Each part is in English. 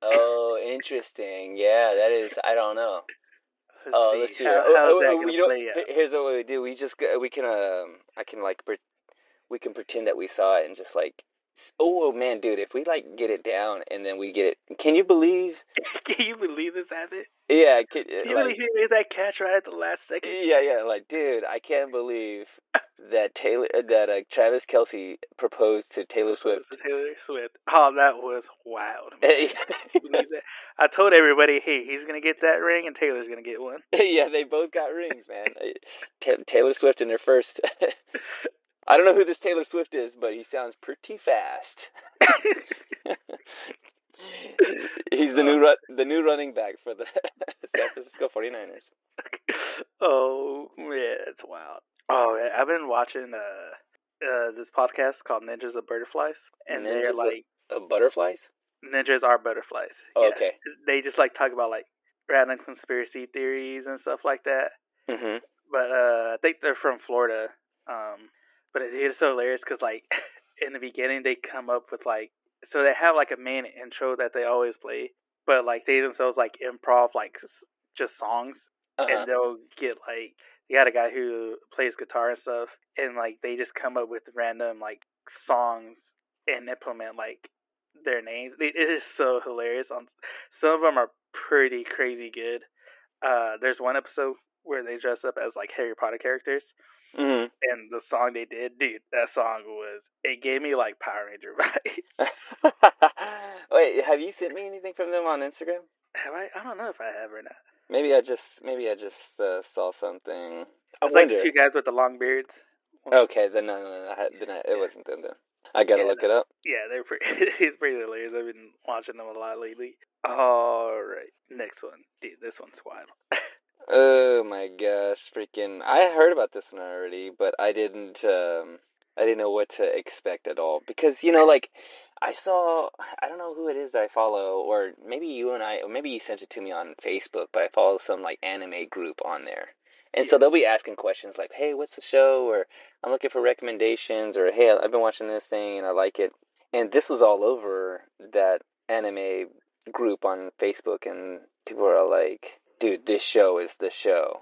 Oh, interesting. Yeah, that is. I don't know. Let's Let's see. see here. How's that gonna You know, play out? here's what we do. We can I can like we can pretend that we saw it and just like, oh man, dude, if we like get it down and then we get it, can you believe? Can you believe this happened? Yeah, Can you believe he made that catch right at the last second? yeah, like, dude, I can't believe that Travis Kelce proposed to Taylor Swift. Oh, that was wild. Man. Believe that? I told everybody, hey, he's gonna get that ring, and Taylor's gonna get one. Yeah, they both got rings, man. Taylor Swift in their first. I don't know who this Taylor Swift is, but he sounds pretty fast. He's the new running back for the San Francisco 49ers. Oh man, that's wild. Oh man, I've been watching this podcast called Ninjas of Butterflies, and they're like butterflies. Ninjas are butterflies. Oh, yeah. Okay. They just like talk about like random conspiracy theories and stuff like that. Mm-hmm. But I think they're from Florida. But it's so hilarious because like in the beginning they come up with like, so they have like a main intro that they always play, but like they themselves like improv like just songs, and they'll get like, they got a guy who plays guitar and stuff, and like they just come up with random like songs and implement like their names. It is so hilarious. Some of them are pretty crazy good. There's one episode where they dress up as like Harry Potter characters. Mm-hmm. And the song they did, dude, that song it gave me like Power Ranger vibes. Wait, have you sent me anything from them on Instagram? Have I? I don't know if I have or not. Maybe I just saw something. It's like the two guys with the long beards. Okay, then no, it wasn't them then. I gotta look it up. Yeah, they're it's pretty hilarious. I've been watching them a lot lately. All right, next one, dude. This one's wild. Oh my gosh, freaking! I heard about this one already, but I didn't know what to expect at all, because like, I don't know who it is that I follow, or maybe you sent it to me on Facebook, but I follow some like anime group on there. And so they'll be asking questions like, hey, what's the show? Or I'm looking for recommendations, or hey, I've been watching this thing and I like it. And this was all over that anime group on Facebook, and people are like, dude, this show is the show.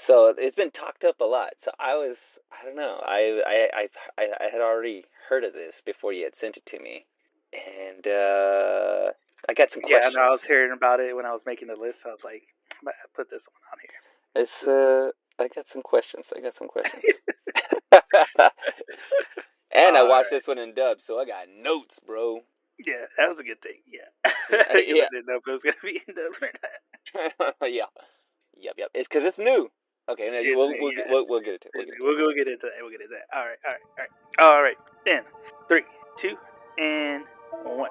So it's been talked up a lot. So I don't know. I had already heard of this before you had sent it to me. And I got some questions. Yeah, and I was hearing about it when I was making the list. I was like, I put this one on here. I got some questions. And I watched this one in dub, so I got notes, bro. Yeah, that was a good thing. Yeah. I didn't know if it was gonna be in dub or not. Yeah. Yep. It's because it's new. Okay, we'll get into it. We'll get into that. All right. Then 3, 2, and 1.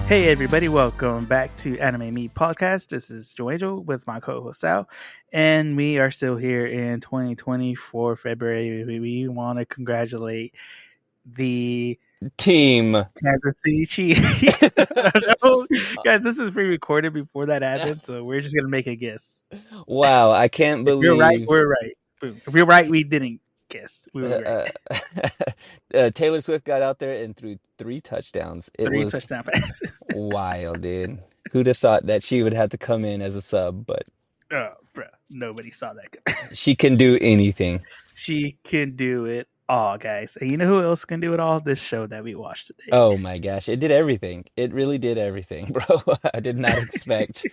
Hey everybody, welcome back to Anime Meet Podcast. This is Joe Angel with my co-host Sal, and we are still here in 2024 February. We want to congratulate the team Kansas City Chiefs. Guys, this is pre-recorded before that happened, so we're just gonna make a guess. Wow, I can't believe. If you're right, we're right. Boom. If we're right, we didn't guess. We were right. Taylor Swift got out there and threw 3 touchdowns. It was touchdown passes. Wild, dude. Who'd have thought that she would have to come in as a sub? But bro, nobody saw that. She can do anything. She can do it all, guys. And you know who else can do it all? This show that we watched today. Oh my gosh, it did everything. It really did everything, bro. I did not expect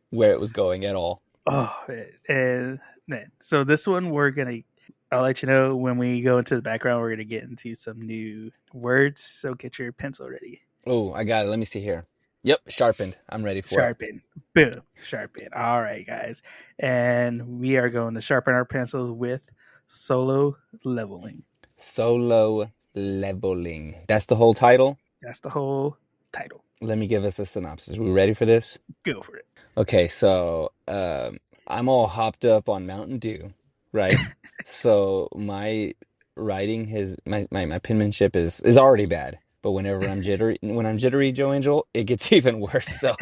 where it was going at all. Oh, and man, so this one I'll let you know when we go into the background. We're gonna get into some new words. So get your pencil ready. Oh, I got it. Let me see here. Yep, sharpened. I'm ready for it. Boom, sharpen. All right, guys, and we are going to sharpen our pencils with solo leveling. Solo leveling. That's the whole title? That's the whole title. let me give us a synopsis. We ready for this? Go for it. Okay, so I'm all hopped up on Mountain Dew, right? So my writing my penmanship is already bad. But when I'm jittery, Joe Angel, it gets even worse. So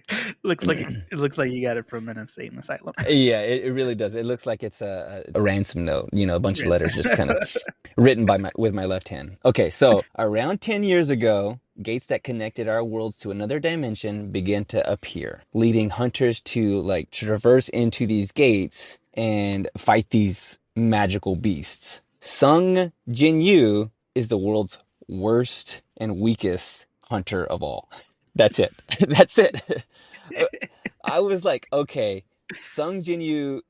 It looks like you got it from an insane asylum. yeah, it really does. It looks like it's a ransom note, a bunch of Yes. letters just kind of written by my with my left hand. Okay, so around 10 years ago, gates that connected our worlds to another dimension began to appear, leading hunters to like traverse into these gates and fight these magical beasts. Sung Jin Yu is the world's worst and weakest hunter of all. That's it. That's it. I was like, okay, Sung Jinwoo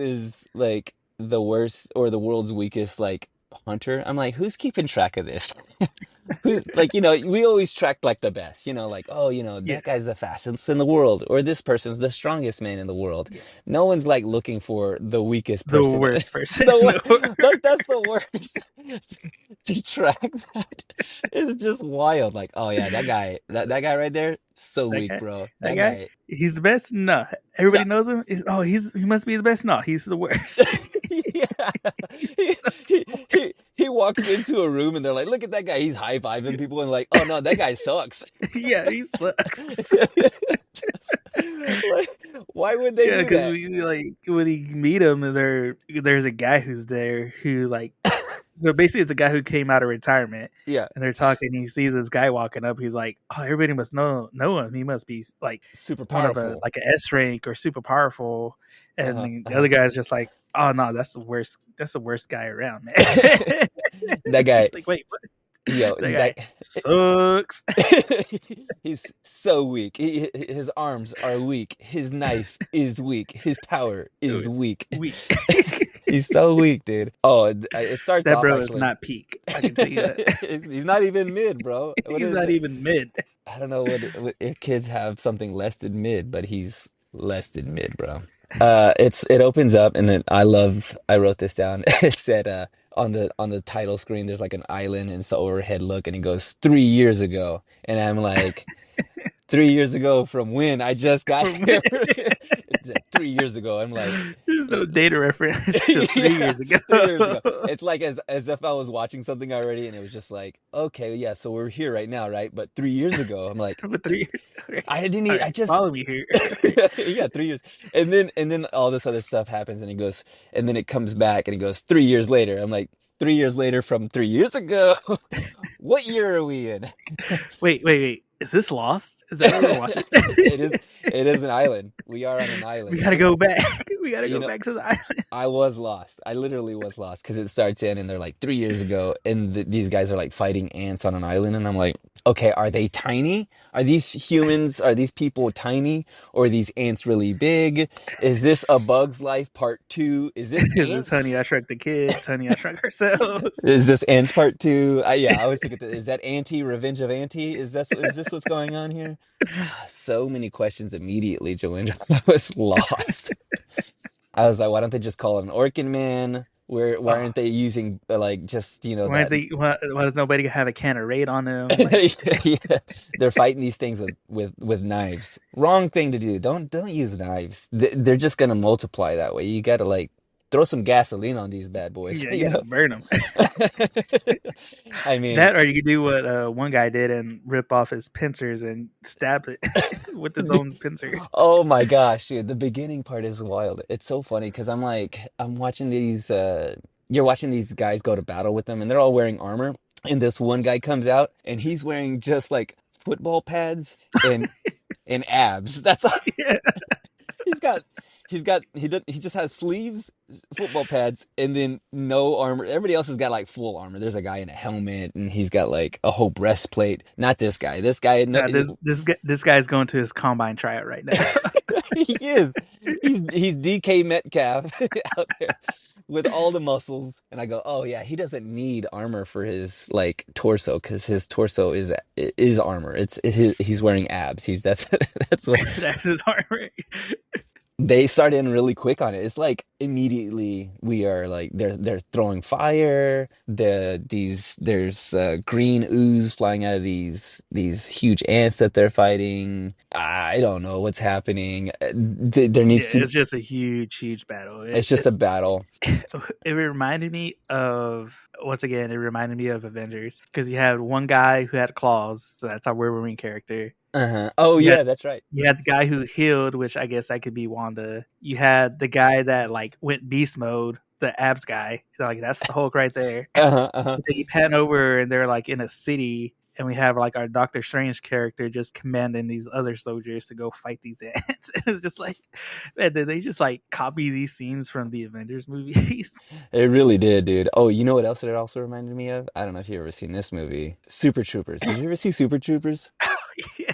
is like the worst or the world's weakest like hunter. I'm like, who's keeping track of this? Who's like, we always track like the best, like, oh, Yeah. that guy's the fastest in the world, or this person's the strongest man in the world. Yeah. No one's like looking for the weakest The person. worst person in The the world. that's the worst. To track that is just wild. Like, oh yeah, that guy right there, so That weak, guy, bro. that That guy, guy. he's the best. No, No, everybody knows him. He must be the best. No, he's the worst. yeah. He's He, the worst. he walks into a room and they're like, look at that guy. He's high-fiving people and like, oh no, that guy sucks. Yeah, he sucks. Just, like, why would they Yeah, do because that? like when you meet him, and there's a guy who's there who like, so basically it's a guy who came out of retirement, Yeah, and they're talking. He sees this guy walking up. He's like, oh, everybody must know him. He must be like super one of a powerful. like an S rank or super powerful. And Uh-huh, the uh-huh. other guy's just like, oh no, that's the worst. That's the worst guy around, man. That He's guy, like, wait, what? yo, That that guy sucks. he's so weak. His arms are weak. His knife is weak. His power It is was weak. weak. He's so weak, dude. Oh, it starts That off bro is actually. not peak. I can tell you that. He's not even mid, bro. What He's is not it? even mid. I don't know what if kids have something less than mid, but he's less than mid, bro. It opens up and then I wrote this down. It said on the title screen there's like an island and it's an overhead look and it goes 3 years ago. And I'm like, 3 years ago from when I just got From here. It's like 3 years ago. I'm like, There's no data reference. It's just three yeah, years ago. 3 years ago. It's like as if I was watching something already, and it was just like, okay, yeah, so we're here right now, right? But 3 years ago, I'm like, But 3 years. Okay. I didn't. All I right, just follow me here. yeah, 3 years, and then all this other stuff happens, and he goes, and then it comes back, and he goes 3 years later. I'm like, 3 years later from 3 years ago. What year are we in? Wait. Is this Lost? Is that what we're watching? It is. It is an island. We are on an We island, gotta and go back. We gotta you go know, back to the island. I was lost. I literally was lost because it starts in and they're like 3 years ago, and these guys are like fighting ants on an island, and I'm like, okay, are they tiny? Are these humans? Are these people tiny, or are these ants really big? Is this A Bug's Life Part Two? Is this Is this Honey Ants? I Shrunk the Kids? Honey I Shrunk Ourselves? Is this Ants Part Two? Yeah, I was thinking, is that Auntie Revenge of Auntie? Is this what's going on here? So many questions immediately, Joanne. I was lost. I was like, why don't they just call it an Orkin Man? Why Oh, aren't they using like just why, that? they, why does nobody have a can of Raid on them? Like, Yeah, they're fighting these things with knives. Wrong thing to do. Don't use knives. They're just gonna multiply that way. You gotta like throw some gasoline on these bad boys. yeah, you gotta burn them. I mean, That, or you could do what one guy did and rip off his pincers and stab it with his own pincers. oh my gosh, dude, the beginning part is wild. It's so funny because I'm watching these you're watching these guys go to battle with them and they're all wearing armor and this one guy comes out and he's wearing just like football pads and abs. That's all Yeah, he's got. He just has sleeves, football pads, and then no armor. Everybody else has got like full armor. There's a guy in a helmet and he's got like a whole breastplate. Not this guy. This guy no, nah, this guy's going to his combine tryout right now. he is. He's DK Metcalf out there with all the muscles. And I go, oh yeah, he doesn't need armor for his like torso because his torso is armor. He's wearing abs. He's that's that's what. That's his armor. they started in really quick on it. It's like immediately we are like they're throwing fire. There's green ooze flying out of these huge ants that they're fighting. I don't know what's happening. There Yeah, needs to it's just a huge, huge battle. it's just a battle. It reminded me of once again. It reminded me of Avengers because you had one guy who had claws, so that's our Wolverine character. Uh-huh. Oh You had yeah, that's right. you had the guy who healed, which I guess that could be Wanda. You had the guy that like went beast mode, the abs guy. So, like that's the Hulk right there. Uh-huh, uh-huh. Then you pan over and they're like in a city, and we have like our Doctor Strange character just commanding these other soldiers to go fight these ants. And it's just like, man, did they just like copy these scenes from the Avengers movies? It really did, dude. Oh, you know what else it also reminded me of? I don't know if you've ever seen this movie. Super Troopers. Did you ever see Super Troopers? Yeah,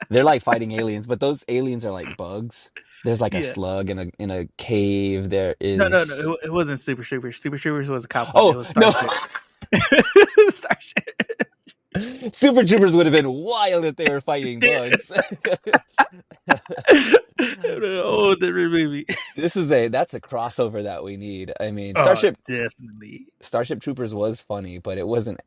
They're like fighting aliens, but those aliens are like bugs. There's like a yeah. slug in a cave. There No. is It wasn't Super Troopers. Super Troopers was a cop one. It Oh, was no. Starship. Starship. Super Troopers would have been wild if they were fighting bugs. Oh, different movie. That's a crossover that we need. I mean, Oh, definitely. Starship Troopers was funny, but it wasn't,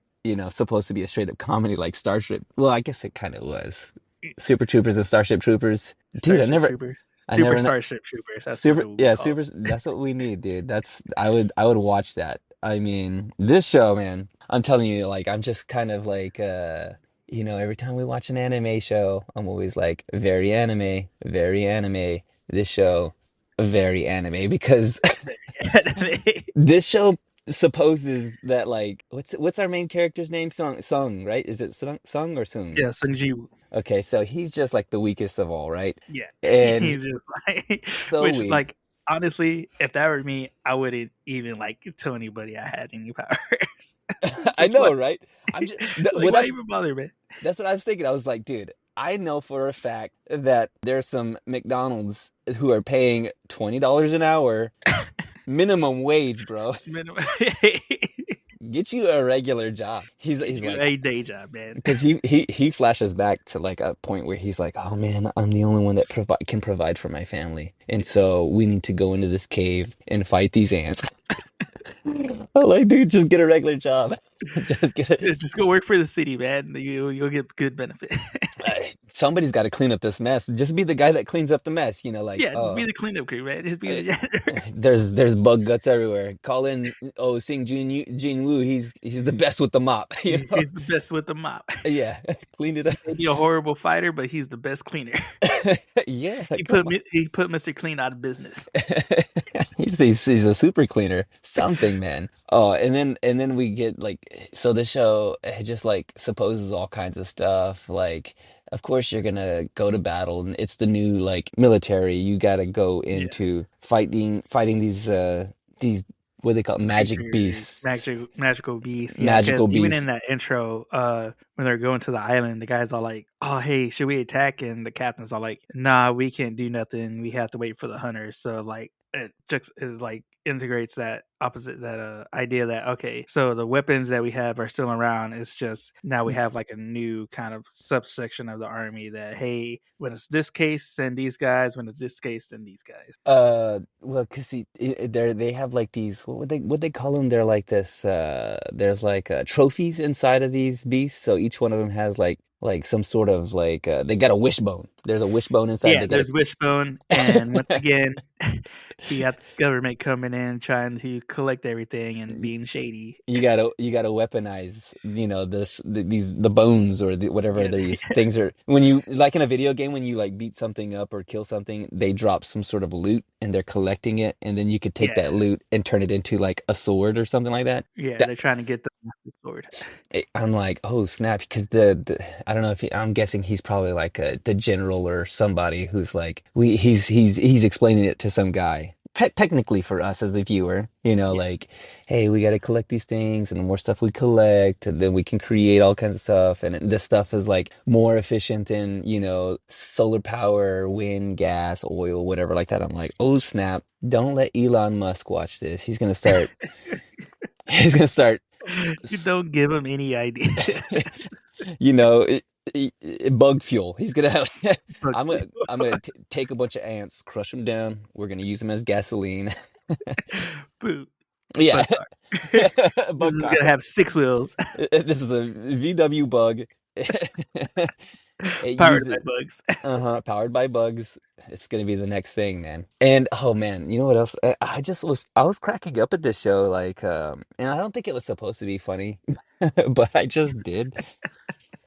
supposed to be a straight up comedy like Starship. Well, I guess it kind of was. Super Troopers and Starship Troopers. Dude, Starship Troopers. I Super never, Starship Troopers. That's what super, it would be yeah, called. super. That's what we need, dude. I would watch that. I mean, this show, man. I'm telling you, like, I'm just kind of like, every time we watch an anime show, I'm always like, very anime, very anime. This show, very anime, because this show supposes that like, what's our main character's name? Sung, right? Is it Sung or Sung? Yeah, Sung Ji Woo. Okay, so he's just like the weakest of all, right? Yeah, And he's just like, so which weak. like honestly, if that were me, I wouldn't even like tell anybody I had any powers. It's I just know, like, right? I'm just like well, why even bother, man? that's what I was thinking. I was like, dude, I know for a fact that there's some McDonald's who are paying $20 an hour minimum wage, bro. Minimum. Get you a regular job. He's Get you like, a day job, man. because he flashes back to like a point where he's like, oh man, I'm the only one that can provide for my family, and so we need to go into this cave and fight these ants. I'm like, dude, just get a regular job. Just get Yeah, it. just go work for the city, man. You'll get good benefit. Somebody's got to clean up this mess. Just be the guy that cleans up the mess. Like, Yeah, just be the cleanup crew, man. Just be uh, the janitor. there's bug guts everywhere. Call in Sing Jin Woo. He's the best with the mop. He's the best with the mop. Yeah, clean it up. He may be a horrible fighter, but he's the best cleaner. Yeah, He come put he put Mr. Clean out of business. he's a super cleaner, something, man. Oh, and then we get like, so the show, it just like supposes all kinds of stuff. Like, of course you're gonna go to battle, and it's the new like military. You gotta go Yeah, into fighting these what they call magic creatures, beasts, magical beasts. Yeah, magical because even in beasts. that intro, when they're going to the island, the guys are like, "Oh, hey, should we attack?" And the captains are like, "Nah, we can't do nothing. We have to wait for the hunters." So like, it just is like integrates that opposite that idea that okay, so the weapons that we have are still around. It's just now we have like a new kind of subsection of the army that hey, when it's this case, send these guys. When it's this case, send these guys. Well, cause see, they have like these, what they call them? They're like this. There's like trophies inside of these beasts. So each one of them has like some sort of like they got a wishbone. There's a wishbone inside. Yeah, They got there's Wishbone, and once a. again, you got the government coming in trying to collect everything and being shady. You gotta weaponize, the bones or whatever Yeah, these things are. When you like in a video game, when you like beat something up or kill something, they drop some sort of loot and they're collecting it, and then you could take yeah, that loot and turn it into like a sword or something like that. yeah. That They're trying to get the Master Sword. I'm like, oh snap, because I don't know if I'm guessing he's probably like the general or somebody who's like he's explaining it to some guy. Technically for us as the viewer, Yeah, like, hey, we got to collect these things, and the more stuff we collect, then we can create all kinds of stuff. And this stuff is like more efficient than, solar power, wind, gas, oil, whatever like that. I'm like, oh snap, don't let Elon Musk watch this. He's gonna start, you don't give them any idea. you know. Bug fuel. He's gonna have. Bug I'm gonna take a bunch of ants, crush them down. We're gonna use them as gasoline. Boo. Yeah, Bug car. This bug is car. gonna have 6 wheels. This is a VW bug. It Powered by uses bugs. powered by bugs. It's gonna be the next thing, man. And oh man, you know what else? I was cracking up at this show, like, and I don't think it was supposed to be funny, but I just did.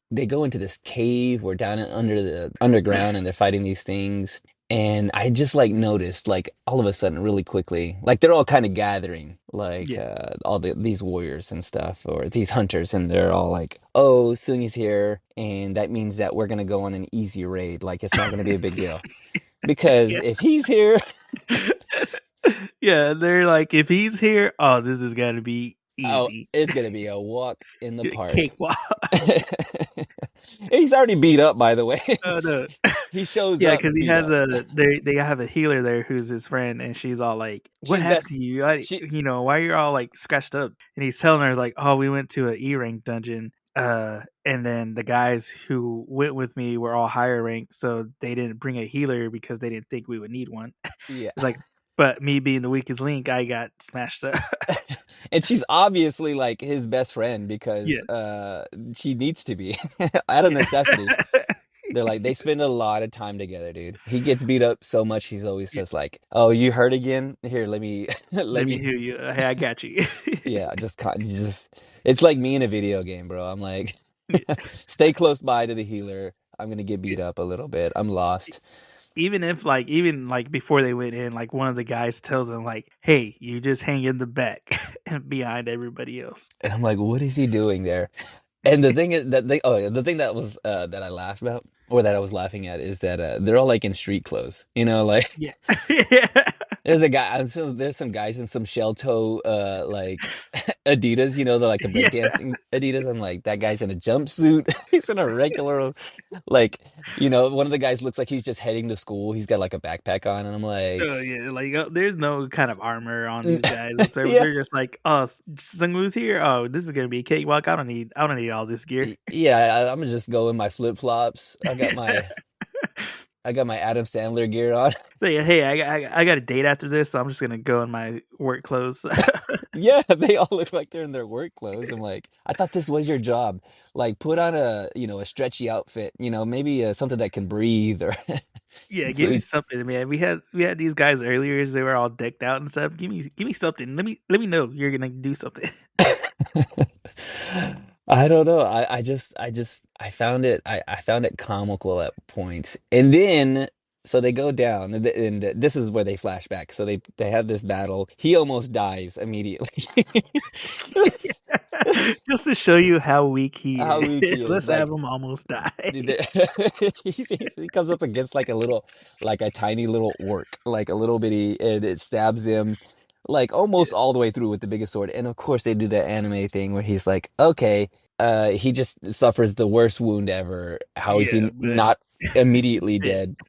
They go into this cave or down under the underground and they're fighting these things. And I just like noticed like all of a sudden really quickly, like they're all kind of gathering, like Yeah. all these warriors and stuff or these hunters, and they're all like, "Oh, Sungi's here, and that means that we're gonna go on an easy raid. Like it's not gonna be a big deal because Yeah. if he's here, Yeah, they're like, if he's here, oh, this is gonna be oh, easy. it's gonna be a walk in the park." Cakewalk. He's already beat up, by the way. Oh no. He shows Yeah, up because he beat has up. they have a healer there who's his friend, and she's all like, "What She's happened best. to you? She Why you're all like scratched up?" And he's telling her like, "Oh, we went to a E rank dungeon, and then the guys who went with me were all higher rank, so they didn't bring a healer because they didn't think we would need one." yeah. It's like, but me being the weakest link, I got smashed up. And she's obviously like his best friend because Yeah, she needs to be out of yeah. necessity. They're like they spend a lot of time together, dude. He gets beat up so much he's always Yeah. just like, "Oh, you hurt again? Here, let me let Let me me heal you. Hey, I got you. yeah, just it's like me in a video game, bro. I'm like Yeah, stay close by to the healer. I'm gonna get yeah. beat up a little bit. I'm lost. Even like before they went in, like one of the guys tells them like, "Hey, you just hang in the back and behind everybody else." And I'm like, what is he doing there? And the thing is that the thing that was that I laughed about or that I was laughing at is that they're all like in street clothes, you know, like Yeah, yeah, there's a guy there's some guys in some shell toe like Adidas, you know, they're like the yeah. breakdancing Adidas. I'm like, that guy's in a jumpsuit. He's in a regular like, you know, one of the guys looks like he's just heading to school. He's got like a backpack on, and I'm like, Oh yeah, like there's no kind of armor on these guys whatsoever. yeah. They're just like, "Oh, Sungwoo's here. Oh, this is gonna be a cakewalk. I don't need all this gear." Yeah, I'm gonna just go in my flip-flops. I got my Adam Sandler gear on. Say, hey, I got a date after this, so I'm just gonna go in my work clothes. Yeah, they all look like they're in their work clothes. I'm like, I thought this was your job. Like, put on a, you know, a stretchy outfit, you know, maybe something that can breathe or Yeah, so give me something, man. We had these guys earlier. They were all decked out and stuff. Give me something. Let me know you're gonna do something. I don't know. I found I found it comical at points. And then so they go down and this is where they flash back. So they have this battle. He almost dies immediately. Just to show you how weak he How is. weak he is. Let's have Like him almost die. dude, he comes up against like a little, like a tiny little orc, like a little bitty, and it stabs him like almost all the way through with the biggest sword. And of course, they do that anime thing where he's like, okay, he just suffers the worst wound ever. How is Yeah, he but not immediately dead. dead?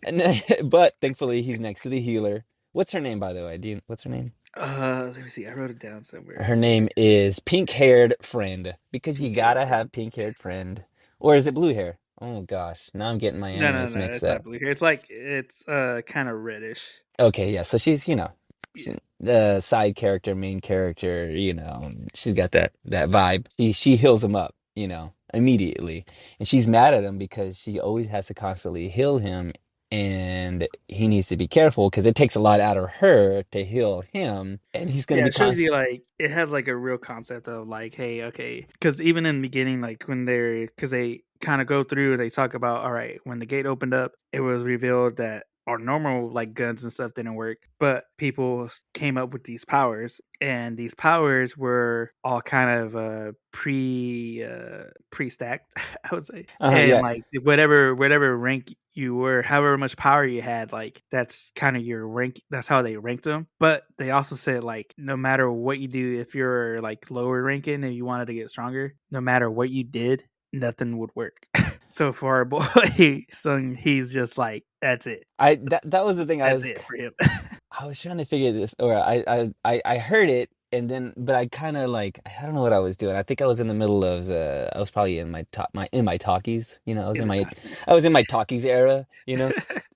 And but thankfully, he's next to the healer. What's her name, by the way? What's her name? Let me see. I wrote it down somewhere. Her name is Pink Haired Friend because you Pink hair gotta friend. have pink haired friend. Or is it blue hair? Oh gosh, now I'm getting my No, no, animes no. mixed It's not up. blue hair. It's kind of reddish. Okay, yeah, so she's, you know, Yeah, the side character, main character, you know, she's got that vibe. She heals him up, you know, immediately. And she's mad at him because she always has to constantly heal him and he needs to be careful because it takes a lot out of her to heal him and he's going to yeah. be It shows constant. you like it has like a real concept of like, hey, okay, because even in the beginning, like when because they kind of go through and they talk about, all right, when the gate opened up, it was revealed that our normal like guns and stuff didn't work, but people came up with these powers, and these powers were all kind of pre stacked, I would say, and Yeah. like whatever rank you were, however much power you had, like that's kind of your rank. That's how they ranked them. But they also said like no matter what you do, if you're like lower ranking and you wanted to get stronger, no matter what you did, nothing would work. So for our boy Sung, he's just like, that's it. That was the thing That's it for him. I was trying to figure this, or I heard it and then but I kind of like I don't know what I was doing. I think I was in the middle of I was probably in my talkies, I was In in the my talkies. talkies era,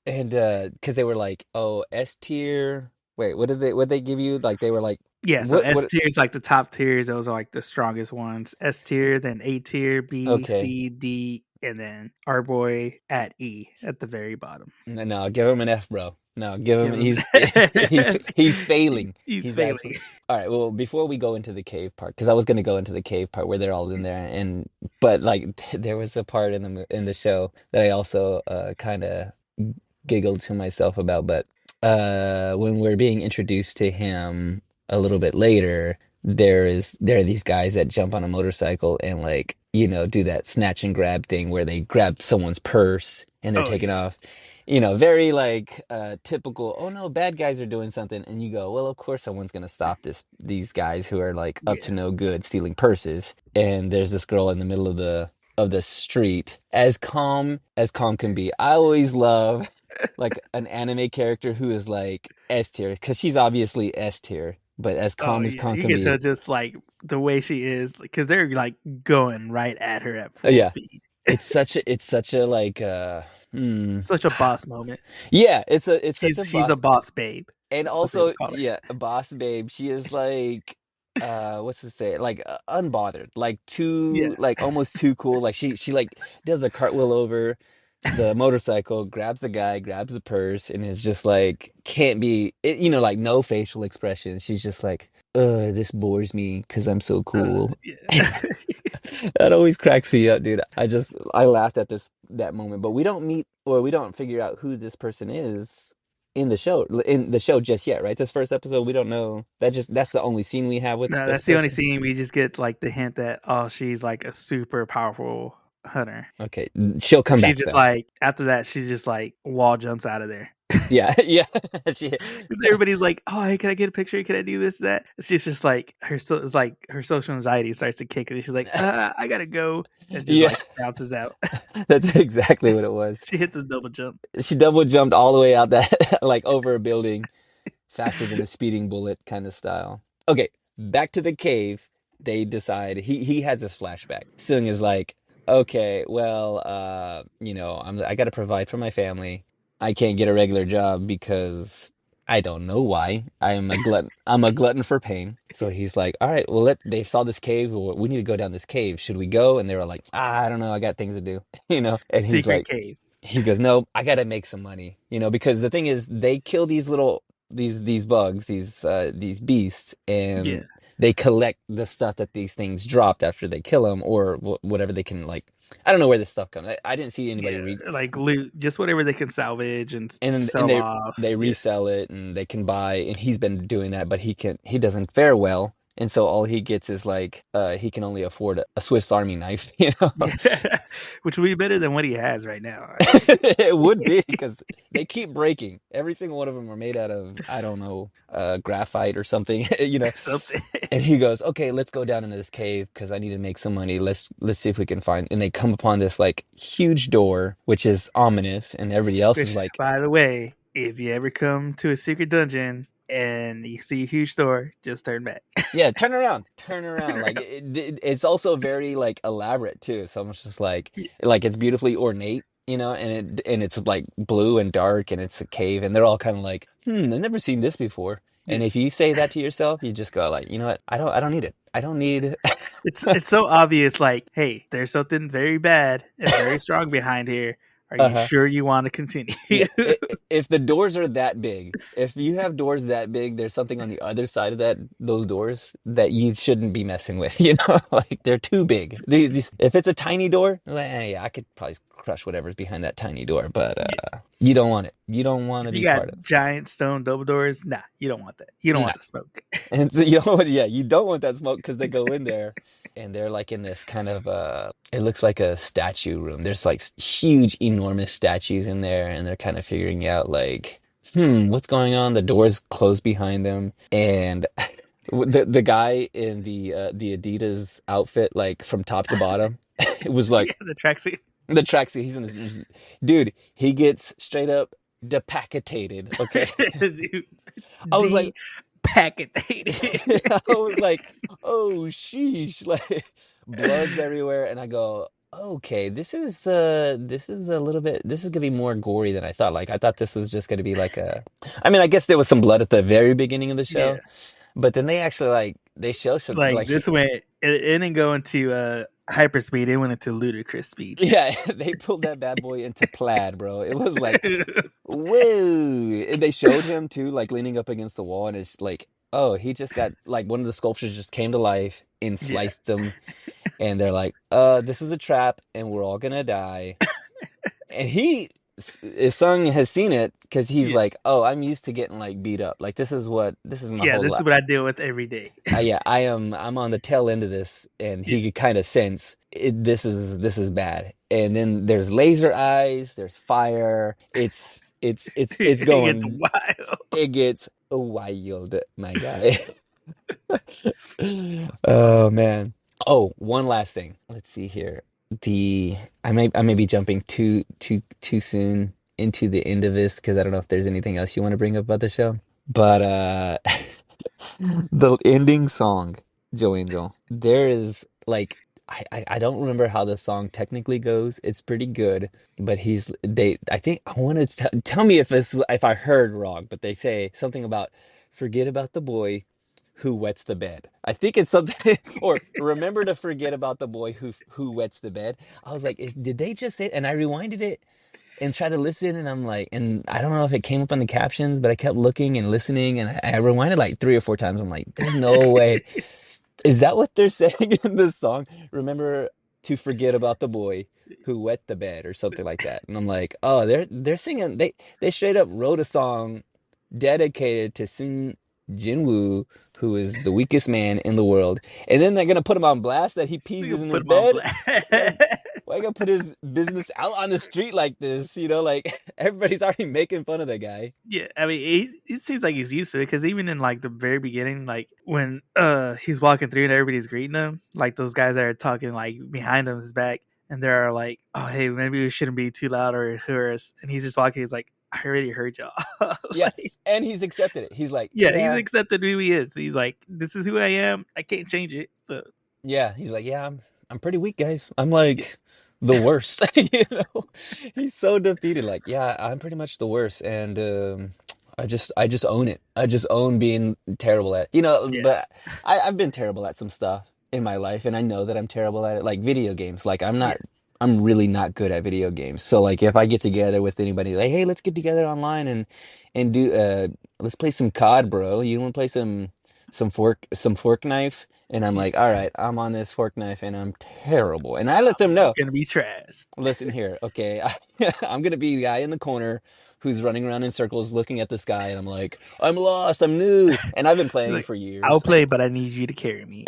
and because they were like, oh, S tier. Wait, what they give you? Like they were like, Yeah, so S what? tier is like the top tiers. Those are like the strongest ones. S tier, then A tier, B, Okay, C, D, and then our boy at E at the very bottom. no, no, give him an F, bro. No, give him. Give him. He's failing. He's He's failing. actually. All right. Well, before we go into the cave part, because I was gonna go into the cave part where they're all in there, and but like there was a part in the show that I also kind of giggled to myself about. But when we're being introduced to him a little bit later, there are these guys that jump on a motorcycle and like do that snatch and grab thing where they grab someone's purse and they're Oh taking yeah, off, very like typical, oh no, bad guys are doing something, and you go, well, of course someone's gonna stop these guys who are like up to yeah. no good stealing purses. And there's this girl in the middle of the street, as calm can be. I always love like an anime character who is like S tier, because she's obviously S tier, but Oh as yeah, calm you can can tell be. just like the way she is, because they're like going right at her at full Yeah, speed. it's such a like Such a boss moment. yeah, it's such a She's a boss. boss babe. And That's what they would also, call her. yeah, a boss babe. She is like, what's to say? Like unbothered, like Yeah. too, like almost too cool. Like she like does a cartwheel over the motorcycle, grabs the guy, grabs the purse, and is just like can't be, like no facial expression. She's just like, this bores me because I'm so cool. Yeah. That always cracks me up, dude. I laughed at that moment, but we don't figure out who this person is in the show just yet, right? This first episode, we don't know. That's the only scene we have with No, this that's the only person. scene we just get like the hint that oh she's like a super powerful hunter. Okay, she'll come She's back just some. like after that she's just like wall jumps out of there. Yeah, yeah. She, Because everybody's like, "Oh, hey, can I get a picture? Can I do this, that?" She's just like it's like her social anxiety starts to kick in. She's like, I gotta go," and just yeah, like bounces out. that's exactly what it was. She hits this double jump. She double jumped all the way out that like over a building faster than a speeding bullet kind of style. Okay, back to the cave. They decide he has this flashback. Sung is like, okay, well, I got to provide for my family. I can't get a regular job because I don't know why. I'm a glutton. I'm a glutton for pain. So he's like, all right, well, they saw this cave. Well, we need to go down this cave. Should we go? And they were like, I don't know. I got things to do, And he's Secret like, cave. he goes, no, I gotta make some money, because the thing is, they kill these little these bugs, these beasts, Yeah. and they collect the stuff that these things dropped after they kill them, or whatever they can like. I don't know where this stuff comes. I didn't see anybody Yeah. read, Like loot, just whatever they can salvage and and sell off. they Yeah. resell it and they can buy, and he's been doing that, but he doesn't fare well. And so all he gets is like he can only afford a Swiss Army knife, Yeah. Which would be better than what he has right now. It would be because they keep breaking. Every single one of them are made out of, I don't know, graphite or something, Something. And he goes, "Okay, let's go down into this cave because I need to make some money. Let's see if we can find." And they come upon this like huge door, which is ominous, and everybody else is Which, like, by the way, if you ever come to a secret dungeon and you see a huge door, just turn back. "Yeah, turn around, turn Turn around." Like around. it's also very like elaborate too. So it's just Yeah. like it's beautifully ornate, and it's like blue and dark, and it's a cave, and they're all kind of like, I've never seen this before. Yeah. And if you say that to yourself, you just go like, you know what? I don't need it. I don't need. It's so obvious. Like, hey, there's something very bad and very strong behind here. Are you Uh-huh. sure you want to continue? Yeah, if the doors are that big, if you have doors that big, there's something on the other side of those doors that you shouldn't be messing with, Like they're too big. If it's a tiny door, like, yeah, I could probably crush whatever's behind that tiny door, but Yeah. you don't want it. You don't want If to you be got part of giant stone double doors, nah, you don't want that. You don't it. want the smoke. And so, yeah, you don't want that smoke because they go in there and they're like in this kind of it looks like a statue room. There's like huge, enormous statues in there, and they're kind of figuring out like, what's going on? The doors close behind them, and the guy in the Adidas outfit, like from top to bottom, it was Yeah, like the tracksuit. the tracksuit. He's in this, dude. He gets straight up decapitated. Okay, Dude, I was like, decapitated. I was like, oh sheesh, like blood's everywhere, and I go, okay, this is a little bit, this is gonna be more gory than I thought. Like I thought this was just gonna be like a, I mean, I guess there was some blood at the very beginning of the Yeah, show, but then they actually like they show some like like this went. It didn't go into hyperspeed. It went into ludicrous speed. yeah, they pulled that bad boy into plaid, bro. It was like, whoa. And they showed him too, like leaning up against the wall, and it's like, oh, he just got like one of the sculptures just came to life and Yeah, sliced him, and they're like, this is a trap, and we're all gonna die. And his son has seen it because he's yeah, like, oh, I'm used to getting like beat up. Like this is my yeah. whole This is life. what I deal with every day. Yeah, I'm on the tail end of this, and Yeah, he could kind of sense this is bad. And then there's laser eyes, there's fire. It's it gets going, wild. it gets wild, my guy. Oh man. Oh, one last thing. Let's see here. The I may be jumping too soon into the end of this because I don't know if there's anything else you want to bring up about the show. But the ending song, Joe Angel, there is like I don't remember how the song technically goes. It's pretty good, but I think I wanted to tell me if I heard wrong, but they say something about forget about the boy who wets the bed. I think it's something or remember to forget about the boy who wets the bed. I was like, did they just say it? And I rewinded it and try to listen, and I'm like, and I don't know if it came up on the captions, but I kept looking and listening, and I rewinded like 3 or 4 times. I'm like, there's no way. Is that what they're saying in this song? Remember to forget about the boy who wet the bed or something like that. And I'm like, oh, they're singing. They straight up wrote a song dedicated to Sun Jinwoo, who is the weakest man in the world, and then they're gonna put him on blast that he pees You in his put him on bed. blast. Like, why you gonna put his business out on the street like this? You know, like everybody's already making fun of the guy. Yeah, I mean, it seems like he's used to it because even in like the very beginning, like when he's walking through and everybody's greeting him, like those guys that are talking like behind him his back, and they're like, "Oh, hey, maybe we shouldn't be too loud or hear us." And he's just walking. He's like, "I already heard y'all." Yeah, Like, and he's accepted it. He's like, yeah, he's yeah, accepted who he is. He's like, "This is who I am. I can't change it." So yeah. He's like, yeah, I'm pretty weak, guys. I'm yeah, like the worst. You know, he's so defeated. Like, yeah, I'm pretty much the worst, and I just own it. I just own being terrible at, you know. yeah, But I've been terrible at some stuff in my life, and I know that I'm terrible at it. Like video games. Like yeah. I'm really not good at video games. So like if I get together with anybody, like, hey, let's get together online and do let's play some COD, bro. You want to play some fork knife? And I'm Yeah. like, all right, I'm on this fork knife, and I'm terrible. And I let them I'm know. gonna be trash. Listen here, okay? I'm gonna be the guy in the corner who's running around in circles looking at the sky, and I'm like, I'm lost, I'm new, and I've been He's playing like, for I'll years. play, but I need you to carry me.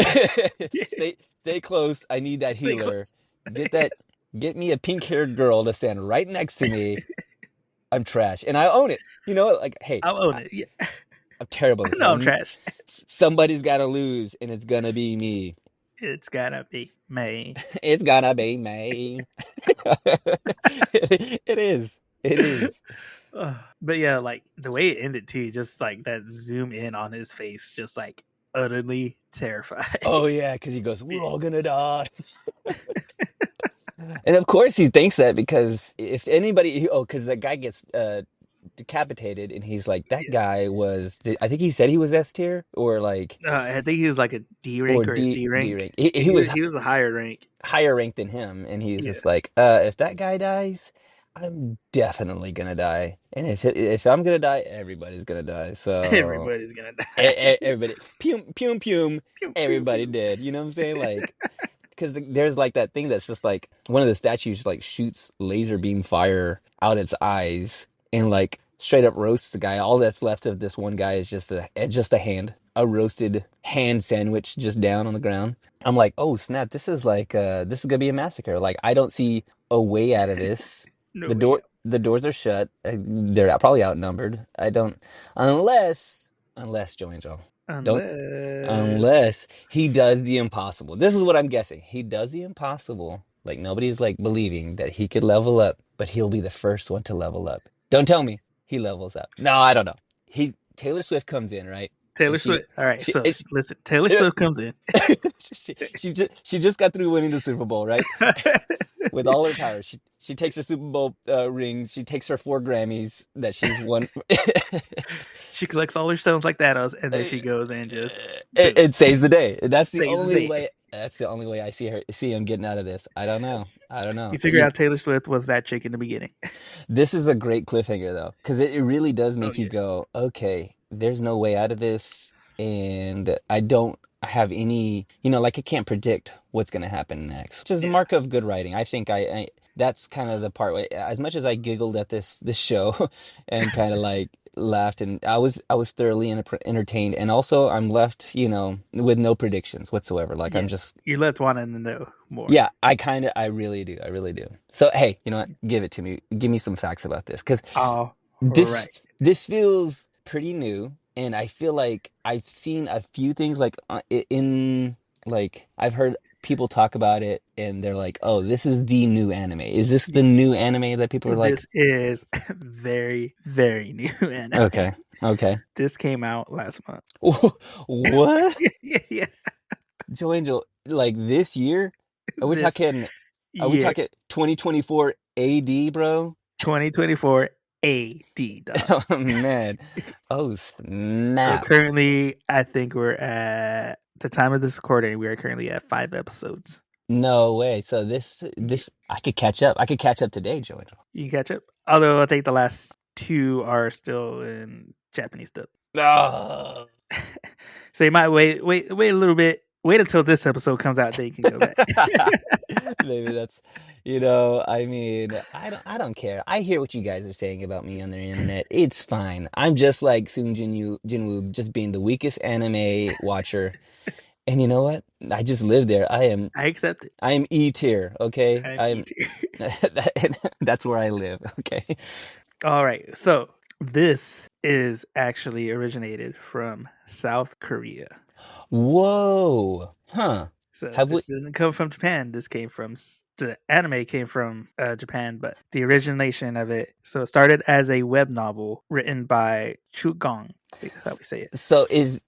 Stay close. I need that Stay healer. close. Get that, get me a pink-haired girl to stand right next to me. I'm trash, and I own it. You know, like, hey, I'll own it. Yeah, I'm terrible I at this. know I'm trash. Somebody's got to lose, and it's gonna be me. It's gotta be me. It's gonna be me. It is. It is. But yeah, like the way it ended too, just like that zoom in on his face, just like utterly terrified. Oh yeah, because he goes, "We're all gonna die," and of course he thinks that because if anybody, oh, because the guy gets decapitated, and he's like, that Yeah. guy was, I think he said he was S tier or like I think he was like a D or rank or a C D rank. rank. He was He was a higher rank. higher ranked than him, and he's Yeah, just like, if that guy dies, I'm definitely gonna die, and if I'm gonna die, everybody's gonna die. So everybody's gonna die. everybody, pum pum pum, Pew, pew, everybody pew. dead. You know what I'm saying? Like, because there's like that thing that's just like one of the statues like shoots laser beam fire out its eyes and like straight up roasts the guy. All that's left of this one guy is just a hand, a roasted hand sandwich just down on the ground. I'm like, oh snap, this is gonna be a massacre. Like I don't see a way out of this. No way out. The doors are shut. They're probably outnumbered. I don't unless Joe Angel. Don't Unless unless he does the impossible. This is what I'm guessing. He does the impossible. Like nobody's like believing that he could level up, but he'll be the first one to level up. Don't tell me he levels up. No, I don't know. He Taylor Swift comes in, right? Taylor and Swift. All right, she so listen, Taylor she, Swift comes in. she just got through winning the Super Bowl, right? With all her power. She takes her Super Bowl rings. She takes her 4 Grammys that she's won. She collects all her stones like Thanos, and then she goes and just boom, It saves the day. That's the saves the only day. way. That's the only way I see him getting out of this. I don't know. I don't know. You figure out Taylor Swift was that chick in the beginning. This is a great cliffhanger though, because it really does make you Yeah. go, okay, there's no way out of this, and I don't have any, like I can't predict what's going to happen next, which is a mark of good writing. I think I that's kind of the part where, as much as I giggled at this show and kind of like laughed, and I was thoroughly entertained, and also I'm left, with no predictions whatsoever. Like I'm just You're left wanting to know more. yeah, I really do. So hey, you know what? Give it to me. Give me some facts about this, because right. this feels pretty new, and I feel like I've seen a few things like in like I've heard people talk about it, and they're like, "Oh, this is the new anime." Is this the new anime that people are like? This is very, very new anime. Okay. This came out last month. What? Yeah. Joe Angel, like this year? Are we talking 2024 AD, bro? 2024 AD, dog. Oh man. Oh So snap. currently, I think we're at the time of this recording. We are currently at 5 episodes. No way. So this I could catch up. I could catch up today, Joe Angel. You can catch up. Although I think the last 2 are still in Japanese dub. Oh. So you might wait a little bit. Wait until this episode comes out, then you can go back. Maybe that's, I mean, I don't care. I hear what you guys are saying about me on the internet. It's fine. I'm just like Soon Jinwoo, just being the weakest anime watcher. And you know what? I just live there. I accept it. I am E tier, okay? I'm E-tier. That's where I live, okay? All right. So this is actually originated from South Korea. Whoa. Huh. So this didn't come from Japan. The anime came from Japan, but the origination of it. So it started as a web novel written by Chu Gong. That's how we say it. So if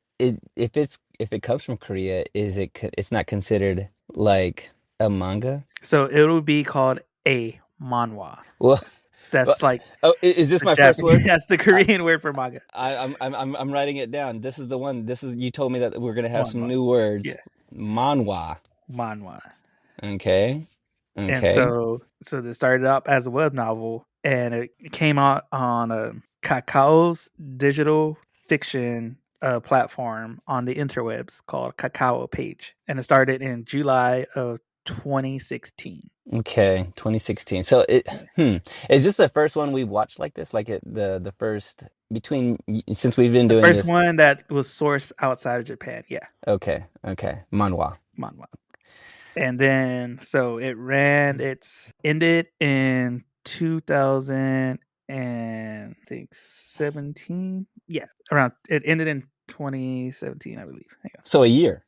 it comes from Korea, it's not considered like a manga? So it would be called a manhwa. Well, that's like. Oh, is this my first word? That's the Korean word for manga. I'm writing it down. This is the one. You told me that we're gonna have some Manhwa. new words. Yeah. Manhwa. Okay. And so this started up as a web novel, and it came out on Kakao's digital fiction platform on the interwebs called Kakao Page, and it started in July of 2016. Okay, 2016. So is this the first one we've watched like this? Like the first since we've been doing the first this? one that was sourced outside of Japan. Yeah. Okay. Manhwa. And then so it ended in 2017. Yeah, it ended in 2017, I believe. So a year.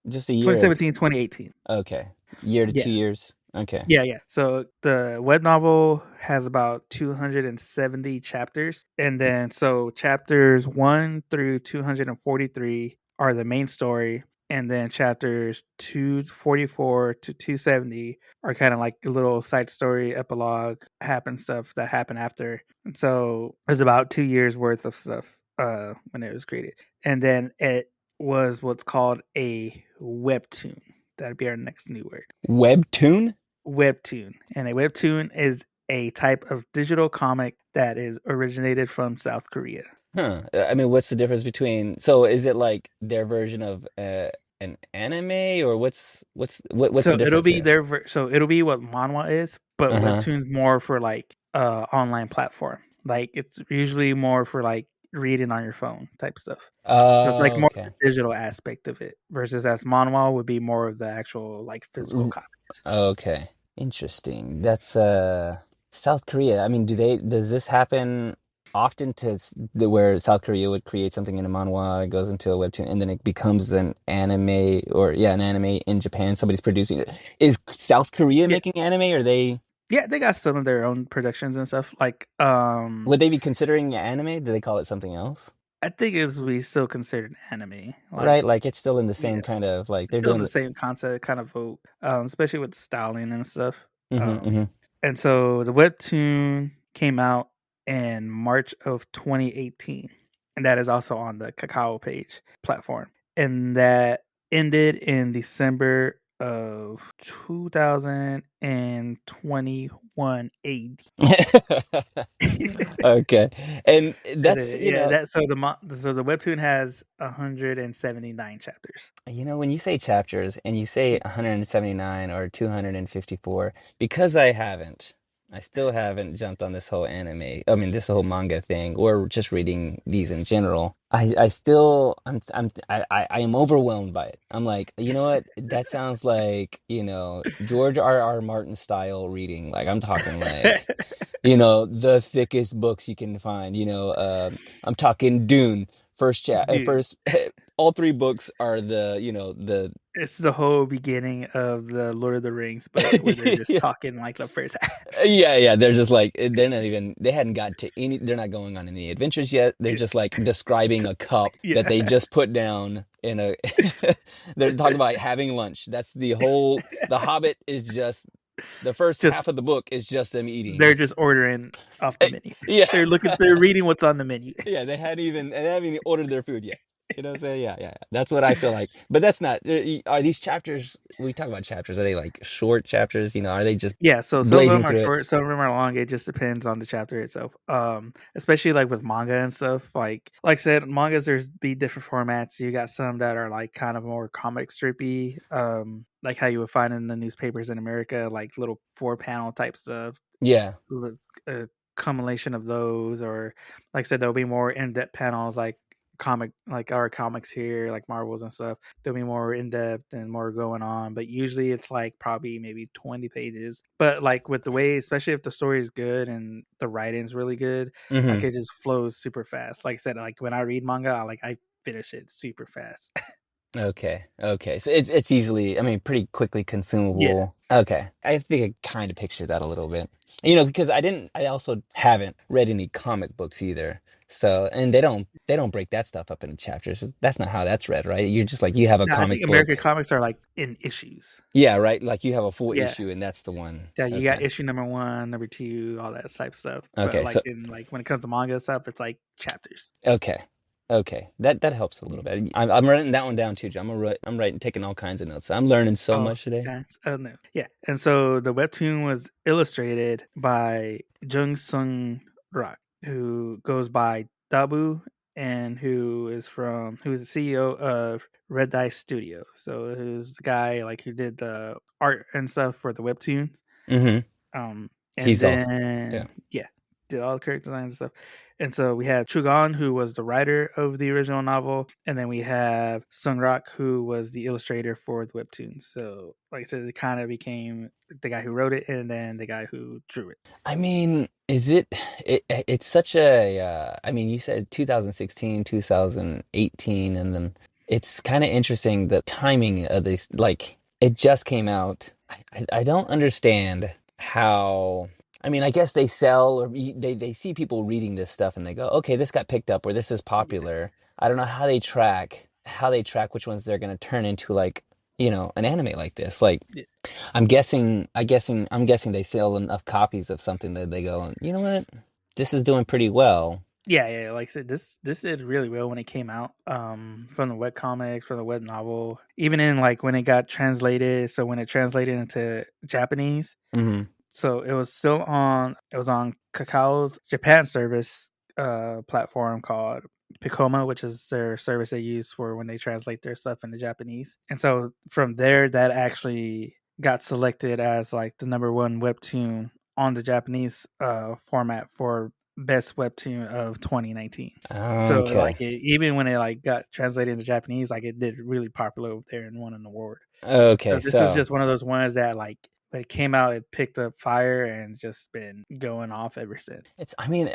Just a year. 2017, 2018. Okay. Year to 2 years. Okay. Yeah. So the web novel has about 270 chapters. And then so chapters 1 through 243 are the main story. And then chapters 244 to 270 are kind of like a little side story, epilogue, stuff that happened after. And so there's about 2 years worth of stuff when it was created. And then it was what's called a webtoon. That'd be our next new word. Webtoon? Webtoon. And a webtoon is a type of digital comic that is originated from South Korea. Huh. I mean, what's the difference between? So is it like their version of an anime, or what's the difference? It'll be it'll be what manhwa is, but webtoon's more for like online platform. Like it's usually more for like reading on your phone type stuff. So it's like more the digital aspect of it versus as manhwa would be more of the actual like physical copies. Okay, interesting. That's South Korea. I mean, does this happen often where South Korea would create something in a manhwa, it goes into a webtoon, and then it becomes an anime, or an anime in Japan, somebody's producing it. Is South Korea making anime, or they? Yeah, they got some of their own productions and stuff. Like would they be considering anime? Do they call it something else? I think it's we still considered anime. right? Like, Like it's still in the same yeah, kind of like it's they're still doing the the. same concept, kind of vote, especially with styling and stuff. Hmm, Um, hmm. and so the webtoon came out in March of 2018, and that is also on the Kakao page platform, and that ended in December of 2021 AD. Okay, and that's Yeah, that so the webtoon has 179 chapters. when you say chapters and you say 179 or 254, because I still haven't jumped on this whole anime, I mean, this whole manga thing, or just reading these in general. I still, I am overwhelmed by it. I'm like, you know what? That sounds like, George R. Martin style reading. Like, I'm talking like, the thickest books you can find. I'm talking Dune, Dude, first. All three books are the it's the whole beginning of the Lord of the Rings, but where they're just yeah. talking like the first half. Yeah, they're just like they hadn't got to any, they're not going on any adventures yet. They're Yeah. just like describing a cup that Yeah. they just put down in a they're talking about having lunch. That's the Hobbit is just the first half Just of the book is just them eating. they're just ordering off the menu. Yeah. They're reading what's on the menu. Yeah, they haven't even ordered their food yet. You know what I'm saying? Yeah, yeah. That's what I feel like. But that's not, are these chapters, we talk about chapters, are they like short chapters? Are they just Yeah, so some of blazing them are through it? short, some of them are long. It just depends on the chapter itself. Especially like with manga and stuff. Like I said, mangas there's be different formats. You got some that are like kind of more comic strippy, like how you would find in the newspapers in America, like little 4 panel type stuff, Yeah. li- a combination of those, or like I said, there'll be more in-depth panels like our comics here, like Marvels and stuff. There'll be more in-depth and more going on, but usually it's like probably maybe 20 pages. But like with the way, especially if the story is good and the writing's really good, Hmm. like it just flows super fast. Like I said, like when I read manga, I finish it super fast. Okay. Okay. So it's easily, I mean, pretty quickly Yeah. consumable. Okay. I think I kind of pictured that a little bit. Because I also haven't read any comic books either. So, and they don't break that stuff up into chapters. That's not how that's read, right? You're just like you have a No, I think comic American book. comics are like in issues. Yeah, right? Like you have a full Yeah. issue and that's the one. Yeah, you got Okay. issue number one, number two, all that type stuff. But Okay. like So, in like when it comes to manga stuff, it's like chapters. okay. Okay. That helps a little bit. I'm writing that one down too, John. I'm writing, taking all kinds of notes. I'm learning so Oh, much today. okay. Oh no. Yeah. And so the webtoon was illustrated by Jung Sung Rak, who goes by Dabu and who's the CEO of Red Dice Studio. So who's the guy like who did the art and stuff for the webtoons. Hmm. And He's also, yeah. then yeah, did all the character design and stuff. And so we have Chugon, who was the writer of the original novel, and then we have Sungrak, who was the illustrator for the webtoons. So, like I said, it kind of became the guy who wrote it and then the guy who drew it. I mean, it's such I mean, you said 2016, 2018, and then it's kind of interesting the timing of this. Like, it just came out. I don't understand how, I mean, I guess they sell or they see people reading this stuff and they go, okay, this got picked up or this is Yeah. popular. I don't know how they track which ones they're going to turn into like, an anime like this. Like, Yeah. I'm guessing they sell enough copies of something that they go, you know what? This is doing pretty well. Yeah. Like I said, this did really well when it came out. From the web comics, from the web novel, even in like when it got translated. So when it translated into Japanese, Hmm. so it was on Kakao's Japan service platform called Picoma, which is their service they use for when they translate their stuff into Japanese. And so from there that actually got selected as like the number one webtoon on the Japanese format for best webtoon of 2019. So Okay. like even when it like got translated into Japanese, like it did really popular over there and won an award. So Okay. this is So just one of those ones that like when it came out, it picked up fire and just been going off ever since. I mean,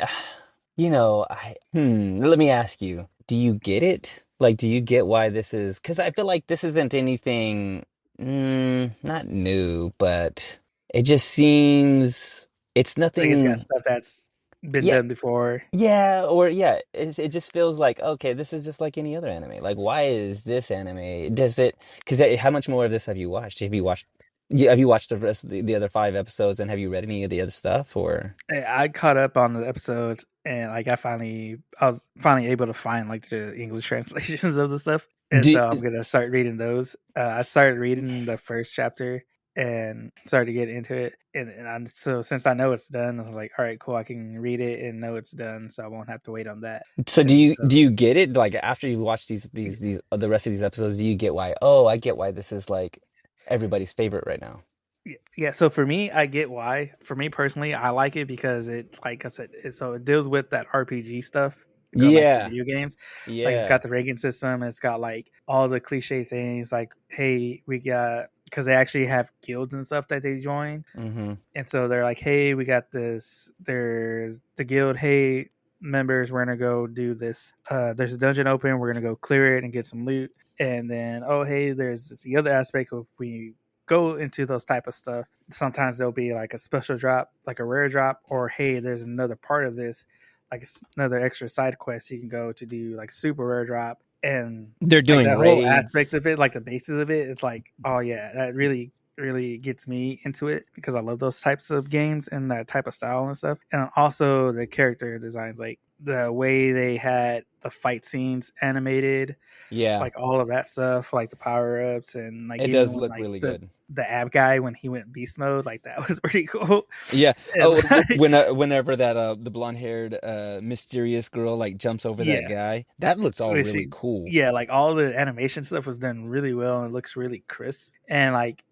let me ask you, do you get it? Like, do you get why this is? Because I feel like this isn't anything, not new, but it just seems it's I think it's got nothing. stuff that's been Yeah, done before. yeah, or yeah, it just feels like okay, this is just like any other anime. Like, why is this anime? Does it? Because how much more of this have you watched? Have you watched? Yeah, have you watched the rest of the other 5 episodes, and have you read any of the other stuff? Or I caught up on the episodes, and like I was finally able to find like the English translations of the stuff, and do so I'm gonna start reading those. I started reading the first chapter and started to get into it, and so since I know it's done, I was like, all right, cool, I can read it and know it's done, so I won't have to wait on that. so And do so you get it? Like after you watch these the rest of these episodes, do you get why? Oh, I get why this is like everybody's favorite right now. yeah, so for me, I get why. For me personally, I like it because it, like I said, it deals with that RPG stuff, going back to Yeah, video games. Like it's yeah. got the ranking system, it's got like all the cliche things, like hey, we got because they actually have guilds and stuff that they join, Mm-hmm. and so they're like, hey, we got this. There's the guild. Hey, members, we're gonna go do this. There's a dungeon open. We're gonna go clear it and get some loot. And then, oh, hey, there's the other aspect of we go into those type of stuff. Sometimes there'll be like a special drop, like a rare drop, or hey, there's another part of this, like another extra side quest you can go to do, like super rare drop. And They're like doing that whole aspect raids. of it, like the basis of it, it's like, oh yeah, that really gets me into it because I love those types of games and that type of style and stuff. And also the character designs, like the way they had the fight scenes animated, Yeah, like all of that stuff, like the power ups and like it even does when look like really good. the ab guy when he went beast mode, like that was pretty cool. Yeah. And Oh, like, whenever that the blonde-haired mysterious girl like jumps over that yeah, guy, that looks all when really she cool. yeah, like all the animation stuff was done really well and it looks really crisp. And like